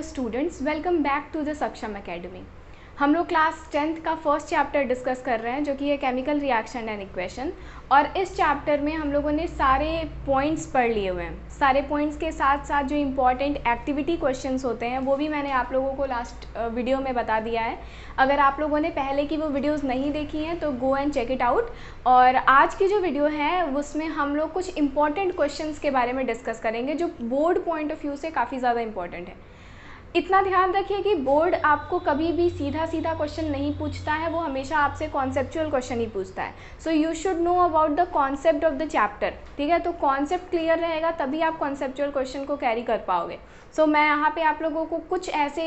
Students, welcome back to the Saksham academy. हम लोग class 10th का फर्स्ट चैप्टर डिस्कस कर रहे हैं जो कि है केमिकल रिएक्शन एंड इक्वेशन। और इस चैप्टर में हम लोगों ने सारे पॉइंट्स पढ़ लिए हुए हैं। सारे पॉइंट्स के साथ साथ जो इम्पॉर्टेंट एक्टिविटी क्वेश्चंस होते हैं वो भी मैंने आप लोगों को लास्ट वीडियो में बता दिया है। अगर आप लोगों ने पहले की वो वीडियोस नहीं देखी हैं तो go and check it out. और आज की जो वीडियो है उसमें हम लोग कुछ इंपॉर्टेंट क्वेश्चंस के बारे में डिस्कस करेंगे जो बोर्ड पॉइंट ऑफ व्यू से काफ़ी ज़्यादा इंपॉर्टेंट है। इतना ध्यान रखिए कि बोर्ड आपको कभी भी सीधा सीधा क्वेश्चन नहीं पूछता है, वो हमेशा आपसे कॉन्सेप्चुअल क्वेश्चन ही पूछता है। So you should know about the concept of the chapter. ठीक है, तो कॉन्सेप्ट क्लियर रहेगा तभी आप कॉन्सेप्चुअल क्वेश्चन को कैरी कर पाओगे। सो मैं यहाँ पे आप लोगों को कुछ ऐसे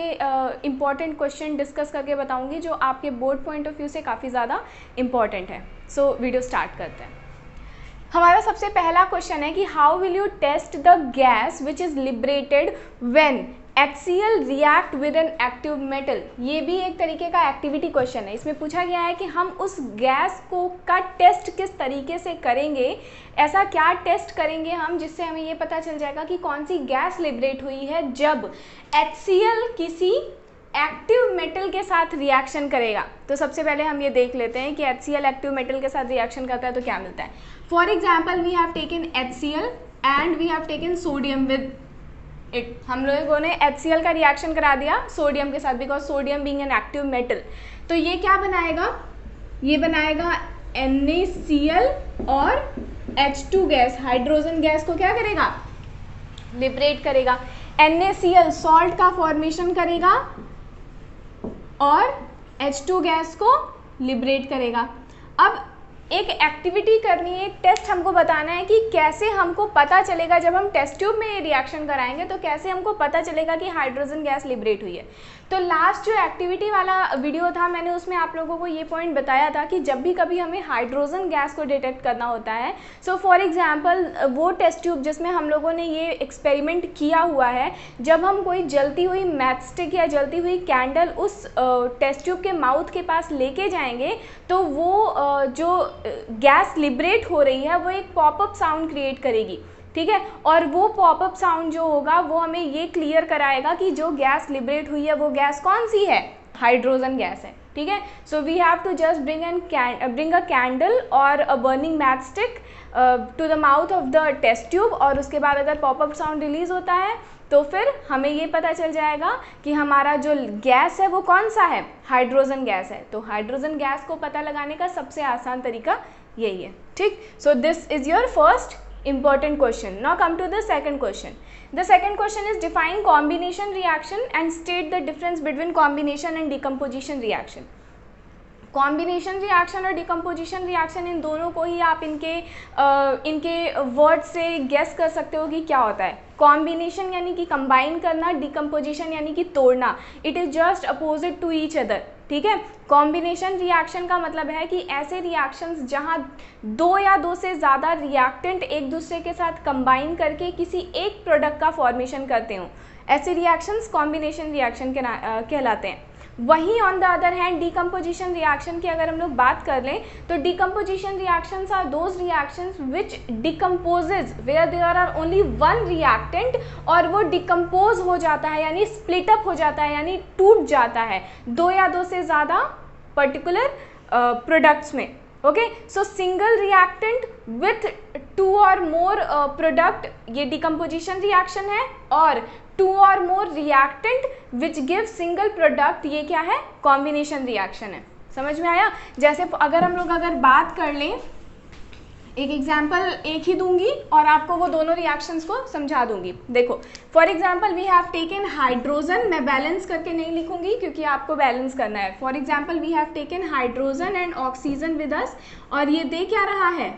इंपॉर्टेंट क्वेश्चन डिस्कस करके बताऊँगी जो आपके बोर्ड पॉइंट ऑफ व्यू से काफ़ी ज़्यादा इंपॉर्टेंट है। सो वीडियो स्टार्ट करते हैं। हमारा सबसे पहला क्वेश्चन है कि how will you test the gas which is liberated when HCl react with an active metal. ये भी एक तरीके का एक्टिविटी क्वेश्चन है। इसमें पूछा गया है कि हम उस गैस को का टेस्ट किस तरीके से करेंगे, ऐसा क्या टेस्ट करेंगे हम जिससे हमें ये पता चल जाएगा कि कौन सी गैस लिबरेट हुई है जब HCl किसी एक्टिव मेटल के साथ रिएक्शन करेगा। तो सबसे पहले हम ये देख लेते हैं कि HCl एक्टिव मेटल के साथ रिएक्शन करता है तो क्या मिलता है। For example we have taken HCl and we have taken sodium with it. हम लोगों ने HCl का रिएक्शन करा दिया सोडियम के साथ, because sodium being an active metal. तो ये क्या बनाएगा, ये बनाएगा NaCl और H2 गैस, हाइड्रोजन गैस को क्या करेगा, लिबरेट करेगा। NaCl सॉल्ट का फॉर्मेशन करेगा और H2 गैस को लिबरेट करेगा। अब एक एक्टिविटी करनी है, एक टेस्ट हमको बताना है कि कैसे हमको पता चलेगा जब हम टेस्ट ट्यूब में ये रिएक्शन कराएंगे तो कैसे हमको पता चलेगा कि हाइड्रोजन गैस लिबरेट हुई है। तो लास्ट जो एक्टिविटी वाला वीडियो था मैंने उसमें आप लोगों को ये पॉइंट बताया था कि जब भी कभी हमें हाइड्रोजन गैस को डिटेक्ट करना होता है, सो फॉर एग्जांपल वो टेस्ट ट्यूब जिसमें हम लोगों ने ये एक्सपेरिमेंट किया हुआ है, जब हम कोई जलती हुई मैचस्टिक या जलती हुई कैंडल उस टेस्ट ट्यूब के माउथ के पास लेके जाएंगे तो वो जो गैस लिबरेट हो रही है वो एक पॉपअप साउंड क्रिएट करेगी। ठीक है, और वो पॉपअप साउंड जो होगा वो हमें ये क्लियर कराएगा कि जो गैस लिबरेट हुई है वो गैस कौन सी है, हाइड्रोजन गैस है। ठीक है, so we have to just bring a candle or a burning matchstick to the mouth of the test tube, और उसके बाद अगर पॉपअप साउंड रिलीज होता है तो फिर हमें ये पता चल जाएगा कि हमारा जो गैस है वो कौन सा है, हाइड्रोजन गैस है। तो हाइड्रोजन गैस को पता लगाने का सबसे आसान तरीका यही है। ठीक, सो this is your first important question. Now come to the second question. The second question is define combination reaction and state the difference between combination and decomposition reaction. Combination reaction और डिकम्पोजिशन रिएक्शन, इन दोनों को ही आप इनके word से guess कर सकते हो कि क्या होता है। कॉम्बिनेशन यानी कि कंबाइन करना, डिकम्पोजिशन यानी कि तोड़ना। It is just opposite to each other. ठीक है, कॉम्बिनेशन रिएक्शन का मतलब है कि ऐसे रिएक्शंस जहां दो या दो से ज़्यादा रिएक्टेंट एक दूसरे के साथ कंबाइन करके किसी एक प्रोडक्ट का फॉर्मेशन करते हो, ऐसे रिएक्शंस कॉम्बिनेशन रिएक्शन कहलाते हैं। वहीं on the other hand decomposition reaction की अगर हम लोग बात कर लें तो decomposition reactions are those reactions which decomposes where there are only one reactant, और वो डिकम्पोज हो जाता है यानी स्प्लिट अप हो जाता है यानी टूट जाता है दो या दो से ज़्यादा पर्टिकुलर प्रोडक्ट्स में। Okay, so single reactant with two or more product ये डिकम्पोजिशन रिएक्शन है, और two or more reactant which give single product ये क्या है, कॉम्बिनेशन रिएक्शन है। समझ में आया। जैसे अगर हम लोग बात कर लें, एक एग्जाम्पल एक ही दूंगी और आपको वो दोनों रिएक्शंस को समझा दूंगी। देखो for example we have taken hydrogen, मैं बैलेंस करके नहीं लिखूंगी क्योंकि आपको बैलेंस करना है। For example we have taken hydrogen and oxygen with us, और ये दे क्या रहा है,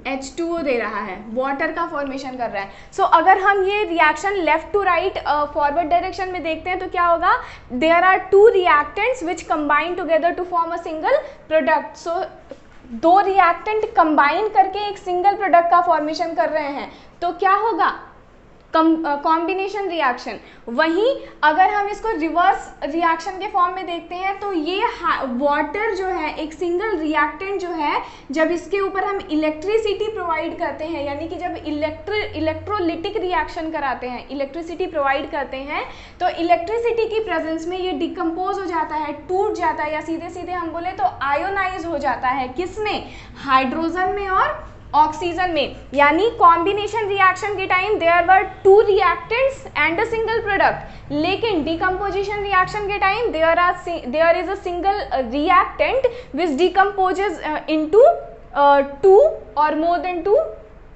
H2O दे रहा है, वाटर का फॉर्मेशन कर रहा है। सो अगर हम ये reaction left to right forward direction में देखते हैं तो क्या होगा, there are two reactants which combine together to form a single product. So दो रिएक्टेंट कंबाइन करके एक सिंगल प्रोडक्ट का फॉर्मेशन कर रहे हैं तो क्या होगा, कॉम्बिनेशन रिएक्शन। वहीं अगर हम इसको रिवर्स रिएक्शन के फॉर्म में देखते हैं तो ये वाटर जो है एक सिंगल रिएक्टेंट जो है, जब इसके ऊपर हम इलेक्ट्रिसिटी प्रोवाइड करते हैं, यानी कि जब इलेक्ट्रोलिटिक रिएक्शन कराते हैं, इलेक्ट्रिसिटी प्रोवाइड करते हैं, तो इलेक्ट्रिसिटी की प्रेजेंस में ये डिकम्पोज हो जाता है, टूट जाता है, या सीधे सीधे हम बोले तो आयोनाइज हो जाता है। किसमें? हाइड्रोजन में और ऑक्सीजन में। यानी कॉम्बिनेशन रिएक्शन के time there were 2 reactants and a single product, लेकिन डिकम्पोजिशन रिएक्शन के time there is a single reactant which decomposes into 2 और मोर देन 2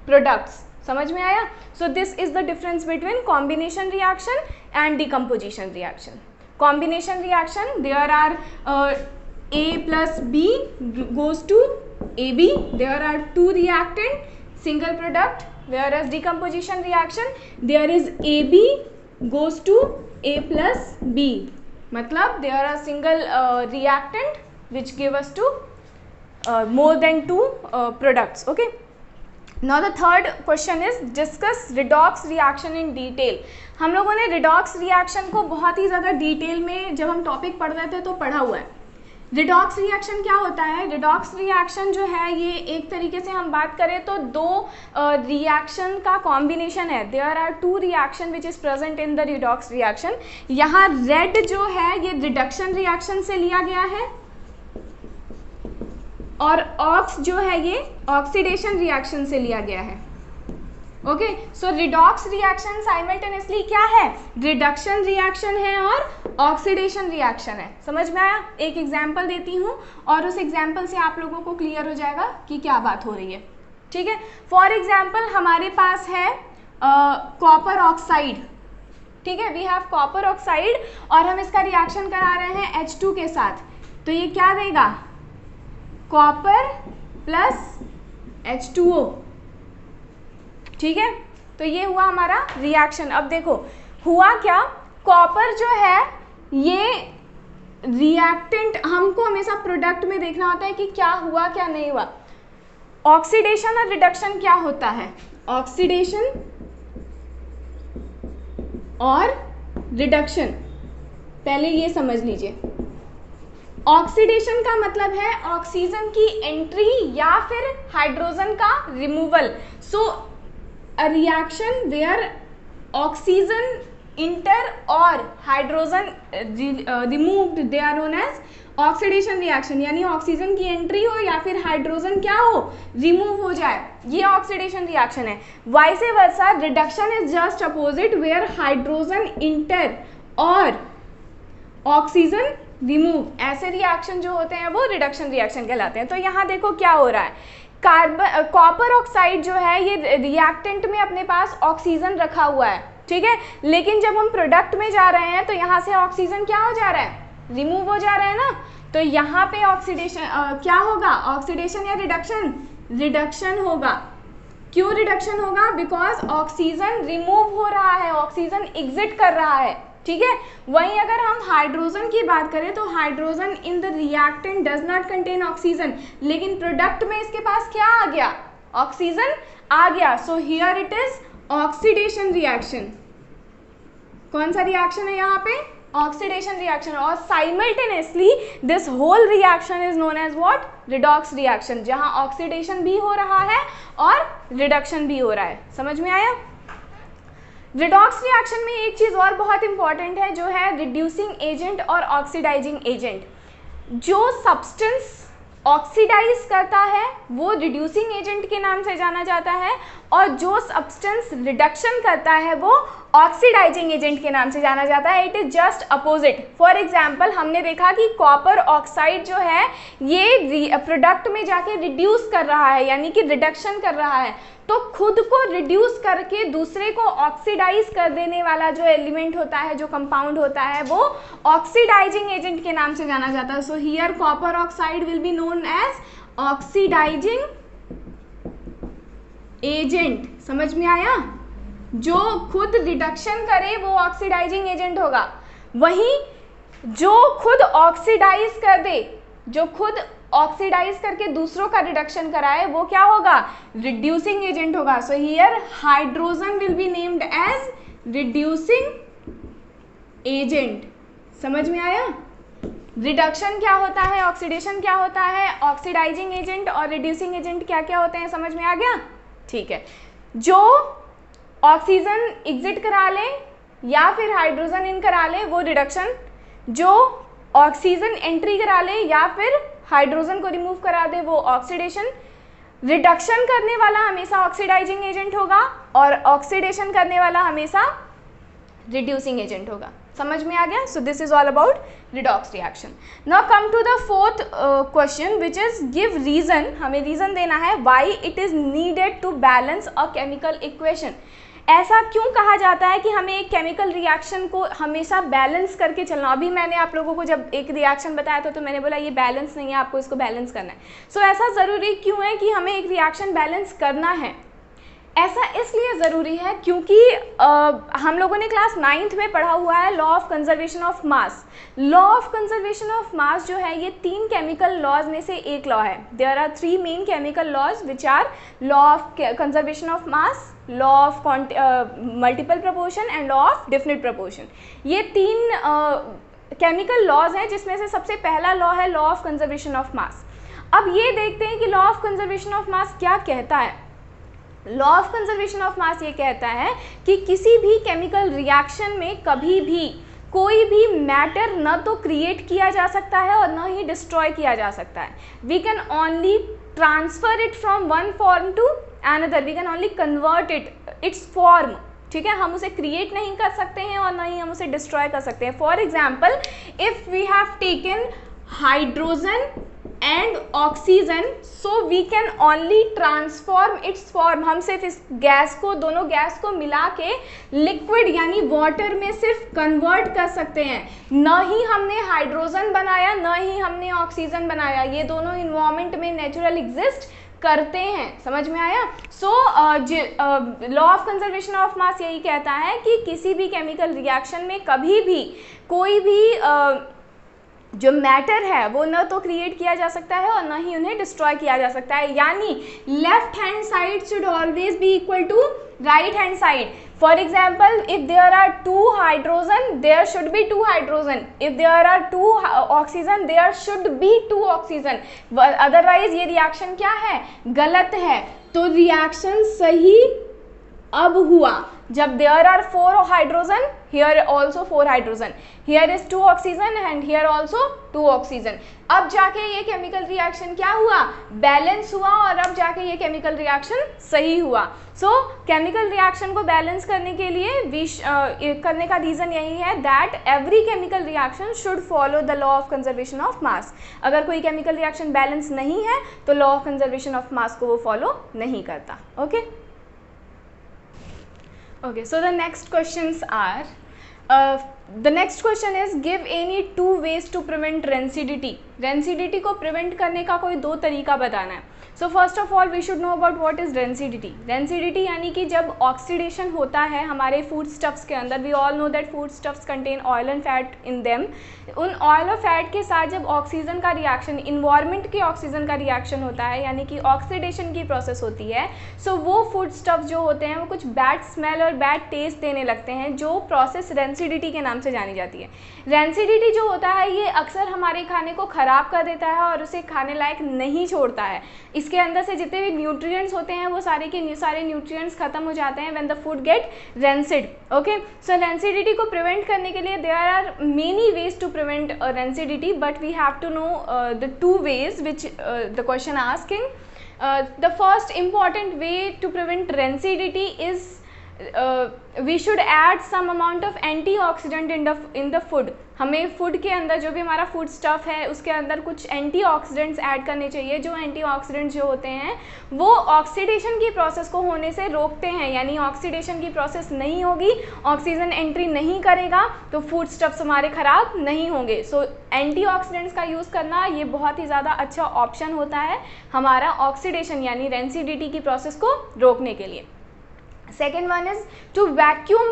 प्रोडक्ट्स। समझ में आया? So this is the difference between combination reaction and decomposition reaction. Combination reaction, there are A plus B goes to AB, there are 2 reactant, single product, whereas decomposition reaction there is AB goes to A plus B, मतलब there are single reactant which give us to more than 2 products. Okay, now the third question is discuss redox reaction in detail. हम लोगों ने redox reaction को बहुत ही ज़्यादा detail में जब हम टॉपिक पढ़ रहे थे तो पढ़ा हुआ है। रिडॉक्स रिएक्शन क्या होता है? रिडॉक्स रिएक्शन जो है ये एक तरीके से हम बात करें तो 2 रिएक्शन का कॉम्बिनेशन है। There are 2 reaction which is present in the redox reaction. यहाँ रेड जो है ये रिडक्शन रिएक्शन से लिया गया है और ऑक्स जो है ये ऑक्सीडेशन रिएक्शन से लिया गया है। ओके, सो रिडॉक्स रिएक्शन साइमल्टेनियसली क्या है? रिडक्शन रिएक्शन है और ऑक्सीडेशन रिएक्शन है। समझ में आया? एक एग्जांपल देती हूँ और उस एग्जांपल से आप लोगों को क्लियर हो जाएगा कि क्या बात हो रही है। ठीक है, फॉर एग्जांपल हमारे पास है कॉपर ऑक्साइड। ठीक है, वी हैव कॉपर ऑक्साइड और हम इसका रिएक्शन करा रहे हैं H2 के साथ, तो ये क्या देगा? Copper plus H2O। ठीक है, तो ये हुआ हमारा रिएक्शन। अब देखो हुआ क्या, कॉपर जो है ये रिएक्टेंट, हमको हमेशा प्रोडक्ट में देखना होता है कि क्या हुआ क्या नहीं हुआ। ऑक्सीडेशन और रिडक्शन क्या होता है? ऑक्सीडेशन और रिडक्शन, पहले ये समझ लीजिए। ऑक्सीडेशन का मतलब है ऑक्सीजन की एंट्री या फिर हाइड्रोजन का removal. So a reaction where oxygen enter or hydrogen removed, they are known as oxidation reaction। यानी ऑक्सीजन की एंट्री हो या फिर हाइड्रोजन क्या हो? रिमूव हो जाए, ये ऑक्सीडेशन रिएक्शन है। Vice versa reduction is just opposite, where hydrogen enter और ऑक्सीजन रिमूव। ऐसे रिएक्शन जो होते हैं वो रिडक्शन रिएक्शन कहलाते हैं। तो यहाँ देखो क्या हो रहा है, कॉपर ऑक्साइड जो है ये रिएक्टेंट में अपने पास ऑक्सीजन रखा हुआ है। ठीक है, लेकिन जब हम प्रोडक्ट में जा रहे हैं तो यहाँ से ऑक्सीजन क्या हो जा रहा है? रिमूव हो जा रहा है ना। तो यहाँ पे ऑक्सीडेशन क्या होगा? ऑक्सीडेशन या रिडक्शन? रिडक्शन होगा। क्यों रिडक्शन होगा? बिकॉज ऑक्सीजन रिमूव हो रहा है, ऑक्सीजन एग्जिट कर रहा है। ठीक है, वहीं अगर हम हाइड्रोजन की बात करें तो hydrogen in the reactant does not contain oxygen, लेकिन प्रोडक्ट में इसके पास क्या आ गया? ऑक्सीजन आ गया। So here it is oxidation reaction. कौन सा रिएक्शन है यहाँ पे? Oxidation reaction. और simultaneously this whole reaction is known as what? Redox reaction, जहाँ ऑक्सीडेशन भी हो रहा है और रिडक्शन भी हो रहा है। समझ में आया? रिडॉक्स रिएक्शन में एक चीज़ और बहुत इंपॉर्टेंट है जो है रिड्यूसिंग एजेंट और ऑक्सीडाइजिंग एजेंट। जो सब्सटेंस ऑक्सीडाइज करता है वो रिड्यूसिंग एजेंट के नाम से जाना जाता है और जो सब्सटेंस रिडक्शन करता है वो ऑक्सीडाइजिंग एजेंट के नाम से जाना जाता है। It is just opposite. For example हमने देखा कि कॉपर ऑक्साइड जो है ये प्रोडक्ट में जाके रिड्यूस कर रहा है, यानी कि रिडक्शन कर रहा है। तो खुद को रिड्यूस करके दूसरे को ऑक्सीडाइज कर देने वाला जो एलिमेंट होता है, जो कंपाउंड होता है, वो ऑक्सीडाइजिंग एजेंट के नाम से जाना जाता है। So here copper oxide will be known as oxidising agent. समझ में आया? जो खुद रिडक्शन करे वो ऑक्सीडाइजिंग एजेंट होगा, वहीं जो खुद ऑक्सीडाइज कर दे, जो खुद ऑक्सीडाइज करके दूसरों का रिडक्शन कराए वो क्या होगा, रिड्यूसिंग एजेंट होगा. So here hydrogen will be named as reducing agent. समझ में आया? रिडक्शन क्या होता है, ऑक्सीडेशन क्या होता है, ऑक्सीडाइजिंग एजेंट और रिड्यूसिंग एजेंट क्या क्या होते हैं, समझ में आ गया? ठीक है. जो ऑक्सीजन एग्जिट करा ले या फिर हाइड्रोजन इन करा ले वो रिडक्शन, जो ऑक्सीजन एंट्री करा ले या फिर हाइड्रोजन को रिमूव करा दे वो ऑक्सीडेशन. रिडक्शन करने वाला हमेशा ऑक्सीडाइजिंग एजेंट होगा और ऑक्सीडेशन करने वाला हमेशा रिड्यूसिंग एजेंट होगा. समझ में आ गया? So this is all about redox reaction. Now come to the fourth question which is give reason. हमें रीजन देना है why it is needed to balance a chemical equation. ऐसा क्यों कहा जाता है कि हमें एक केमिकल रिएक्शन को हमेशा बैलेंस करके चलना. अभी मैंने आप लोगों को जब एक रिएक्शन बताया था तो मैंने बोला ये बैलेंस नहीं है, आपको इसको बैलेंस करना है. सो ऐसा ज़रूरी क्यों है कि हमें एक रिएक्शन बैलेंस करना है? ऐसा इसलिए ज़रूरी है क्योंकि हम लोगों ने क्लास 9th में पढ़ा हुआ है law of conservation of mass. Law of conservation of मास जो है ये 3 केमिकल लॉज में से एक लॉ है. There are 3 main chemical laws which are law of conservation of mass, law of multiple proportion and law of definite proportion. ये 3 chemical laws हैं जिसमें से सबसे पहला लॉ है लॉ ऑफ कंजर्वेशन ऑफ मास. अब ये देखते हैं कि लॉ ऑफ कंजर्वेशन ऑफ मास क्या कहता है. लॉ ऑफ कंजर्वेशन ऑफ मास ये कहता है कि किसी भी केमिकल रिएक्शन में कभी भी कोई भी मैटर न तो क्रिएट किया जा सकता है और न ही डिस्ट्रॉय किया जा सकता है. We can only transfer it from one form to another, we can only convert its form. ठीक है, हम उसे क्रिएट नहीं कर सकते हैं और न ही हम उसे डिस्ट्रॉय कर सकते हैं. For example if we have taken hydrogen and oxygen, so we can only transform its form. हम सिर्फ इस गैस को, दोनों गैस को मिला के लिक्विड यानी वाटर में सिर्फ कन्वर्ट कर सकते हैं. न ही हमने हाइड्रोजन बनाया न ही हमने ऑक्सीजन बनाया, ये दोनों इन्वायरमेंट में नेचुरल एग्जिस्ट करते हैं. समझ में आया? So law of conservation of मास यही कहता है कि किसी भी केमिकल रिएक्शन में कभी भी कोई भी जो मैटर है वो न तो क्रिएट किया जा सकता है और न ही उन्हें डिस्ट्रॉय किया जा सकता है. यानी left hand side should always be equal to right hand side. For example if there are 2 hydrogen there should be 2 hydrogen, if there are 2 oxygen there should be 2 oxygen. Otherwise ये reaction क्या है, गलत है. तो reaction सही अब हुआ जब there are 4 hydrogen, here also 4 hydrogen, here is 2 oxygen and here also 2 oxygen. अब जाके ये केमिकल रिएक्शन क्या हुआ, बैलेंस हुआ और अब जाके ये केमिकल रिएक्शन सही हुआ. सो केमिकल रिएक्शन को बैलेंस करने के लिए करने का रीज़न यही है that every chemical reaction should follow the law of conservation of मास. अगर कोई केमिकल रिएक्शन बैलेंस नहीं है तो लॉ ऑफ कंजर्वेशन ऑफ मास को वो फॉलो नहीं करता. Okay Okay, so the next questions are, the next question is give any 2 ways to prevent rancidity. Rancidity को prevent करने का कोई 2 तरीका बताना है. So first of all we should know about what is rancidity. Rancidity यानी कि जब ऑक्सीडेशन होता है हमारे फूड स्टफ्स के अंदर, we all know that food stuffs contain oil and fat in them. उन ऑयल और फैट के साथ जब ऑक्सीजन का रिएक्शन, इन्वायरमेंट के ऑक्सीजन का रिएक्शन होता है यानी कि ऑक्सीडेशन की प्रोसेस होती है, सो वो फूड स्टफ्स जो होते हैं वो कुछ बैड स्मेल और बैड टेस्ट देने लगते हैं, जो प्रोसेस रेंसिडिटी के नाम से जानी जाती है. रेंसिडिटी जो होता है ये अक्सर हमारे खाने को ख़राब कर देता है और उसे खाने लायक नहीं छोड़ता है. इसके अंदर से जितने भी न्यूट्रिएंट्स होते हैं वो सारे के सारे न्यूट्रिएंट्स खत्म हो जाते हैं when the food get rancid. Okay, so rancidity को प्रिवेंट करने के लिए there are many ways to prevent rancidity, but we have to know the 2 ways which the question asking. The first important way to prevent rancidity is we should add some amount of antioxidant in the food. हमें food के अंदर जो भी हमारा food stuff है उसके अंदर कुछ एंटीऑक्सीडेंट्स ऐड करने चाहिए. जो एंटीऑक्सीडेंट्स जो होते हैं वो ऑक्सीडेशन की प्रोसेस को होने से रोकते हैं, यानी ऑक्सीडेशन की प्रोसेस नहीं होगी, ऑक्सीजन एंट्री नहीं करेगा तो फूड स्टफ्स हमारे ख़राब नहीं होंगे. सो एंटीऑक्सीडेंट्स का यूज़ करना ये बहुत ही ज़्यादा अच्छा ऑप्शन होता है हमारा ऑक्सीडेशन यानी रेंसिडिटी की प्रोसेस को रोकने के लिए. Second one is to vacuum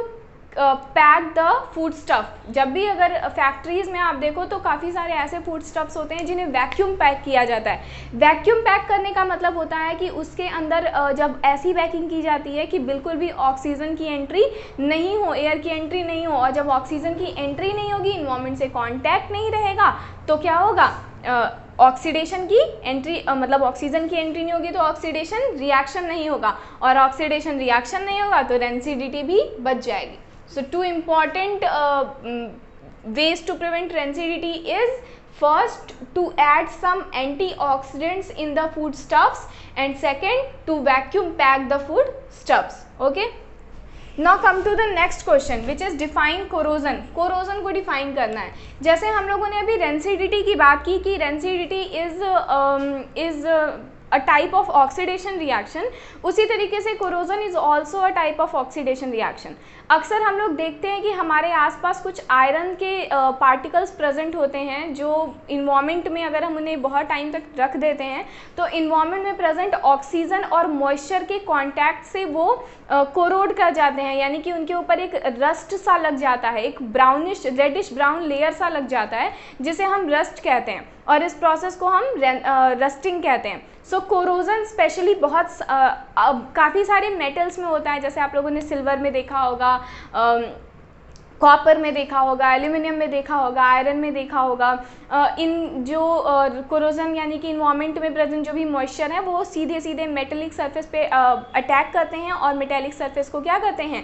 pack the food stuff. जब भी अगर फैक्ट्रीज में आप देखो तो काफ़ी सारे ऐसे फूड स्टफ्स होते हैं जिन्हें वैक्यूम पैक किया जाता है। वैक्यूम पैक करने का मतलब होता है कि उसके अंदर जब ऐसी पैकिंग की जाती है कि बिल्कुल भी ऑक्सीजन की एंट्री नहीं हो, एयर की एंट्री नहीं हो, और जब ऑक्सीजन की एंट्री नहीं होगी, इन्वायरमेंट से कॉन्टैक्ट नहीं रहेगा, तो क्या होगा, ऑक्सीडेशन की एंट्री, मतलब ऑक्सीजन की एंट्री नहीं होगी तो ऑक्सीडेशन रिएक्शन नहीं होगा, और ऑक्सीडेशन रिएक्शन नहीं होगा तो रेंसिडिटी भी बच जाएगी। So 2 important ways to prevent rancidity is first to add some antioxidants in the foodstuffs, and second to vacuum pack the foodstuffs. Okay. Now come to the next question which is define corrosion. Corrosion को define करना है। जैसे हम लोगों ने अभी rancidity की बात की कि rancidity is a type of oxidation reaction, उसी तरीके से corrosion is also a type of oxidation reaction। अक्सर हम लोग देखते हैं कि हमारे आसपास कुछ आयरन के पार्टिकल्स प्रेजेंट होते हैं जो इन्वायरमेंट में अगर हम उन्हें बहुत टाइम तक रख देते हैं तो इन्वायरमेंट में प्रेजेंट ऑक्सीजन और मॉइस्चर के कांटेक्ट से वो कोरोड कर जाते हैं, यानी कि उनके ऊपर एक रस्ट सा लग जाता है, एक ब्राउनिश रेडिश ब्राउन लेयर सा लग जाता है जिसे हम रस्ट कहते हैं, और इस प्रोसेस को हम रस्टिंग कहते हैं। सो कोरोजन स्पेशली बहुत काफ़ी सारे मेटल्स में होता है, जैसे आप लोगों ने सिल्वर में देखा होगा, कॉपर में देखा होगा, एल्यूमिनियम में देखा होगा, आयरन में देखा होगा। इन जो कोरोजन यानी कि इन्वायरमेंट में प्रेजेंट जो भी मॉइस्चर है वो सीधे सीधे मेटेलिक सरफेस पे अटैक करते हैं और मेटेलिक सरफेस को क्या करते हैं,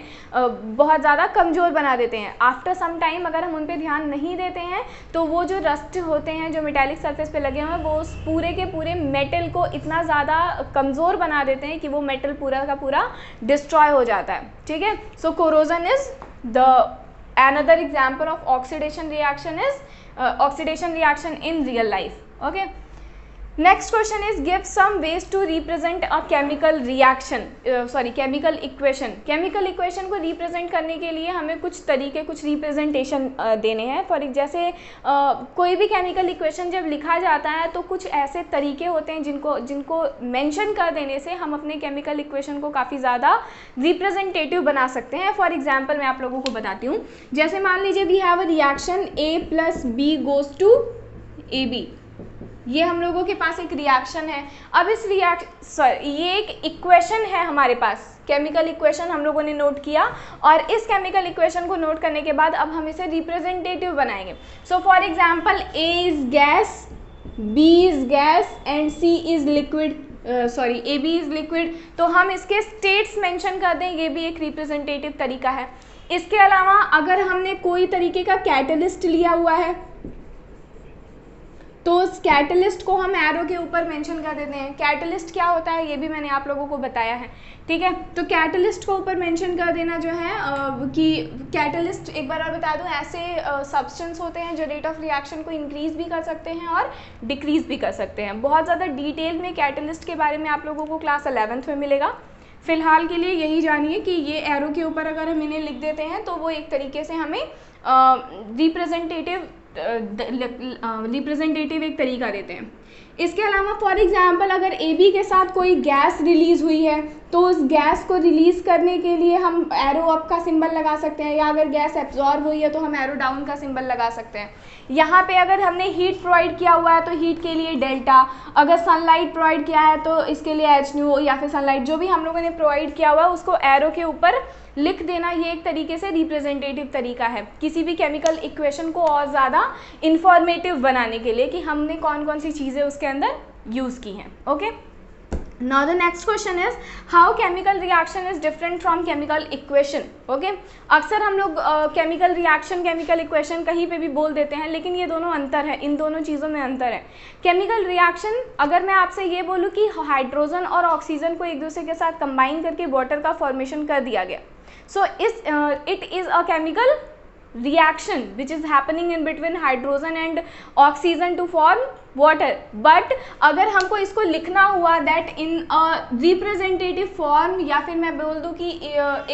बहुत ज़्यादा कमज़ोर बना देते हैं। आफ्टर सम टाइम अगर हम उन पे ध्यान नहीं देते हैं तो वो जो रस्ट होते हैं जो मेटेलिक सरफेस पे लगे हुए हैं वो उस पूरे के पूरे मेटल को इतना ज़्यादा कमज़ोर बना देते हैं कि वो मेटल पूरा का पूरा डिस्ट्रॉय हो जाता है। ठीक है, so corrosion is the another example of oxidation reaction is oxidation reaction in real life. Okay, next question is give some ways to represent a chemical reaction, chemical equation। chemical equation को represent करने के लिए हमें कुछ तरीके, कुछ representation देने हैं। फॉर जैसे कोई भी chemical equation जब लिखा जाता है तो कुछ ऐसे तरीके होते हैं जिनको mention कर देने से हम अपने chemical equation को काफ़ी ज़्यादा representative बना सकते हैं। फॉर एग्जाम्पल मैं आप लोगों को बताती हूँ, जैसे मान लीजिए we have a reaction A plus B goes to AB, ये हम लोगों के पास एक रिएक्शन है। अब इस ये एक इक्वेशन है हमारे पास, केमिकल इक्वेशन हम लोगों ने नोट किया, और इस केमिकल इक्वेशन को नोट करने के बाद अब हम इसे रिप्रेजेंटेटिव बनाएंगे। So for example A is gas, B is gas and C is liquid, AB is liquid, तो हम इसके स्टेट्स मेंशन कर दें, ये भी एक रिप्रेजेंटेटिव तरीका है। इसके अलावा अगर हमने कोई तरीके का कैटलिस्ट लिया हुआ है तो उस कैटलिस्ट को हम एरो के ऊपर मेंशन कर देते हैं। कैटलिस्ट क्या होता है ये भी मैंने आप लोगों को बताया है। ठीक है, तो कैटलिस्ट को ऊपर मेंशन कर देना जो है कि कैटलिस्ट, एक बार और बता दूं, ऐसे सब्सटेंस होते हैं जो रेट ऑफ रिएक्शन को इंक्रीज भी कर सकते हैं और डिक्रीज भी कर सकते हैं। बहुत ज़्यादा डिटेल में कैटलिस्ट के बारे में आप लोगों को क्लास 11th में मिलेगा। फिलहाल के लिए यही जानिए कि ये एरो के ऊपर अगर हम इन्हें लिख देते हैं तो वो एक तरीके से हमें रिप्रेजेंटेटिव एक तरीका देते हैं। इसके अलावा फॉर एग्जांपल अगर AB के साथ कोई गैस रिलीज़ हुई है तो उस गैस को रिलीज़ करने के लिए हम एरो अप का सिंबल लगा सकते हैं, या अगर गैस एब्जॉर्ब हुई है तो हम एरो डाउन का सिंबल लगा सकते हैं। यहाँ पे अगर हमने हीट प्रोवाइड किया हुआ है तो हीट के लिए डेल्टा, अगर सनलाइट प्रोवाइड किया है तो इसके लिए H, या फिर सनलाइट जो भी हम लोगों ने प्रोवाइड किया हुआ है उसको एरो के ऊपर लिख देना। ये एक तरीके से रिप्रेजेंटेटिव तरीका है किसी भी केमिकल इक्वेशन को और ज़्यादा इंफॉर्मेटिव बनाने के लिए कि हमने कौन कौन सी चीज़ें उसके अंदर यूज़ की हैं। Okay, now the next question is how chemical reaction is different from chemical equation. Okay, अक्सर हम लोग केमिकल रिएक्शन, केमिकल इक्वेशन कहीं पे भी बोल देते हैं, लेकिन ये दोनों अंतर है, इन दोनों चीज़ों में अंतर है। केमिकल रिएक्शन, अगर मैं आपसे ये बोलूँ कि हाइड्रोजन और ऑक्सीजन को एक दूसरे के साथ कंबाइन करके वाटर का फॉर्मेशन कर दिया गया, so it is a chemical reaction which is happening in between hydrogen and oxygen to form water. But अगर हमको इसको लिखना हुआ दैट इन रिप्रेजेंटेटिव फॉर्म, या फिर मैं बोल दूँ कि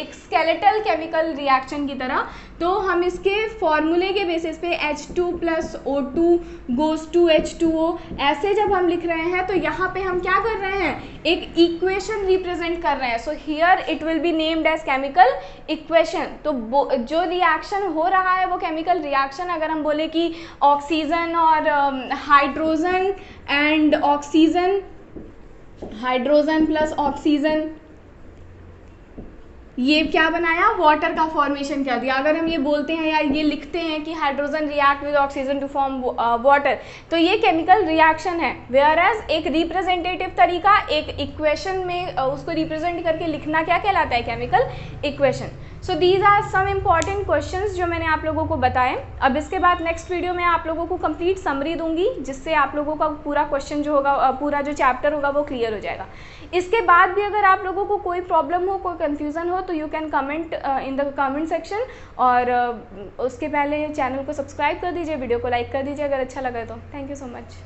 एक स्केलेटल केमिकल रिएक्शन की तरह, तो हम इसके फॉर्मूले के बेसिस पे H2 + O2 goes to H2O ऐसे जब हम लिख रहे हैं तो यहाँ पे हम क्या कर रहे हैं, एक इक्वेशन रिप्रेजेंट कर रहे हैं. So here it will be named as chemical equation. तो जो रिएक्शन हो रहा है वो केमिकल रिएक्शन, अगर हम बोले कि ऑक्सीजन और hydrogen and oxygen, hydrogen plus oxygen, ये क्या बनाया, वाटर का फॉर्मेशन कर दिया. अगर हम ये बोलते हैं या ये लिखते हैं कि hydrogen react with oxygen to form water, तो ये केमिकल रिएक्शन है. वेयर एज एक रिप्रेजेंटेटिव तरीका, एक इक्वेशन में उसको रिप्रेजेंट करके लिखना क्या कहलाता है, chemical equation. So these are some important questions जो मैंने आप लोगों को बताए. अब इसके बाद नेक्स्ट वीडियो में आप लोगों को कंप्लीट समरी दूंगी, जिससे आप लोगों का पूरा क्वेश्चन जो होगा, पूरा जो चैप्टर होगा वो क्लियर हो जाएगा. इसके बाद भी अगर आप लोगों को कोई प्रॉब्लम हो, कोई कन्फ्यूज़न हो, तो you can comment in the comment section. और उसके पहले चैनल को सब्सक्राइब कर दीजिए, वीडियो को लाइक कर दीजिए अगर अच्छा लगा तो. Thank you so much.